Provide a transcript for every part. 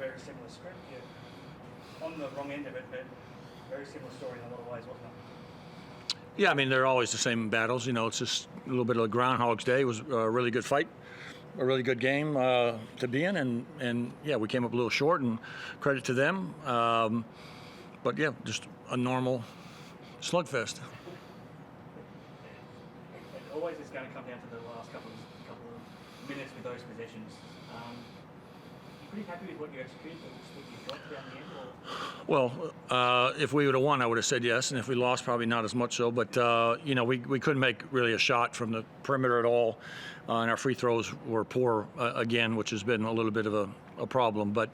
very similar script. You're on the wrong end of it, but very similar story in a lot of ways, wasn't it? Yeah, I mean, they're always the same battles. You know, it's just a little bit of a Groundhog's Day. It was a really good fight, a really good game to be in, and yeah, we came up a little short, and credit to them. But yeah, just a normal slugfest. It always is going to come down to the last couple of minutes with those possessions. You pretty happy with what you executed, what you got down the end? Well, if we would have won, I would have said yes, and if we lost, probably not as much so. But you know, we couldn't make really a shot from the perimeter at all, and our free throws were poor again, which has been a little bit of a problem. But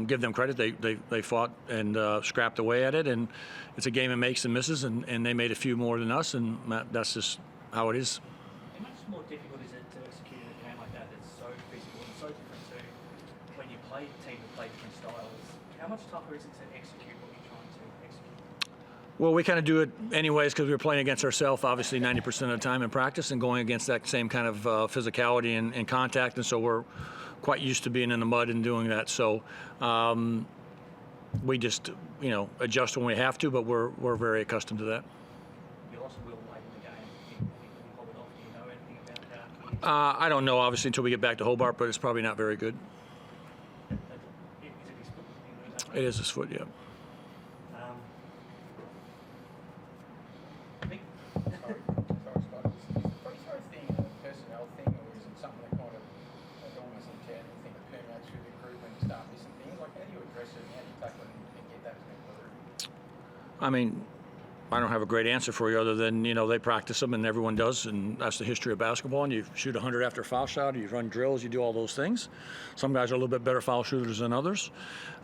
give them credit; they fought and scrapped away at it, and it's a game of makes and misses, and they made a few more than us, and that's just how it is. How much more difficult is it to execute in a game like that that's so physical and so different to when you play teams that play different styles? How much tougher is it to execute what you're trying to execute? Well, we kind of do it anyways because we're playing against ourselves, obviously 90% of the time in practice, and going against that same kind of physicality and contact, and so we're quite used to being in the mud and doing that. So we just, you know, adjust when we have to, but we're very accustomed to that. You lost Will late in the game. You hold it off. Do you know anything about that? I don't know, obviously, until we get back to Hobart, but it's probably not very good. Is it his foot? It is his foot, yeah. Nick? Sorry, Scott. Is the free throw thing a personnel thing, or is it something that kind of, like almost internal thing that permeates through the group when you start missing things? Like, how do you address it? How do you tackle it and get that to improve? I mean, I don't have a great answer for you other than, you know, they practice them and everyone does, and that's the history of basketball. And you shoot 100 after a foul shot, you run drills, you do all those things. Some guys are a little bit better foul shooters than others.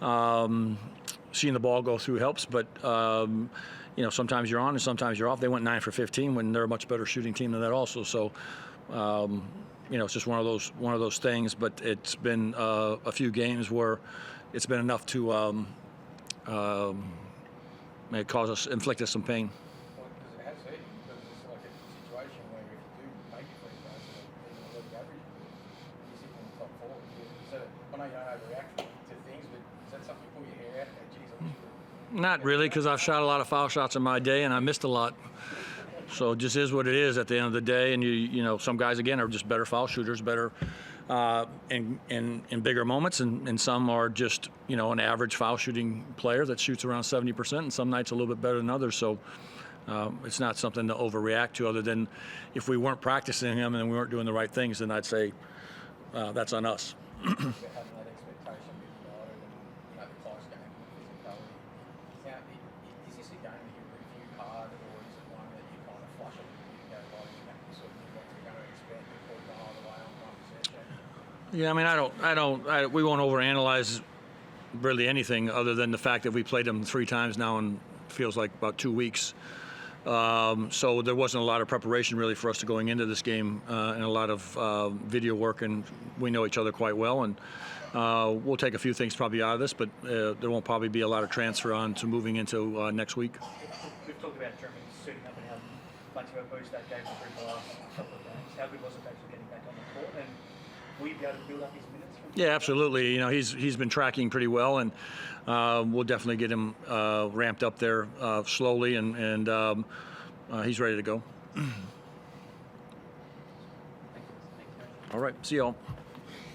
Seeing the ball go through helps, but you know, sometimes you're on and sometimes you're off. They went 9 for 15 when they're a much better shooting team than that also. So you know, it's just one of those things. But it's been a few games where it's been enough to may inflict us some pain. Well, because it has hurt you, because it's like a situation where if you do make it free throws, even a league average, you're sitting in the top four. So I know you don't overreact to things, but is that something you pull your hair out and go, geez, I wish we Not really, because I've shot a lot of foul shots in my day and I missed a lot. So it just is what it is at the end of the day. And you know, some guys again are just better foul shooters, better in bigger moments, and some are just, you know, an average foul shooting player that shoots around 70%, and some nights a little bit better than others. So it's not something to overreact to, other than if we weren't practicing him and we weren't doing the right things, then I'd say that's on us. having that expectation with United and, you know, the close game and physicality. Now, is this a game that you review hard, or is it one that you kind of flush it and go, right, you sort of knew what you're going to expect before you go all the way on one possession? Yeah, I mean, we won't overanalyze really anything other than the fact that we played them 3 times now in feels like about 2 weeks. So there wasn't a lot of preparation really for us to going into this game, and a lot of video work, and we know each other quite well, and we'll take a few things probably out of this, but there won't probably be a lot of transfer on to moving into next week. We've talked about Jeremy suiting up and how much of a boost that gave him through the last couple of games. How good was it actually getting back on the court, and will you be able to build up his minutes? Yeah, absolutely. You know, he's been tracking pretty well, and we'll definitely get him ramped up there slowly, and he's ready to go. Thank you. All right, see y'all.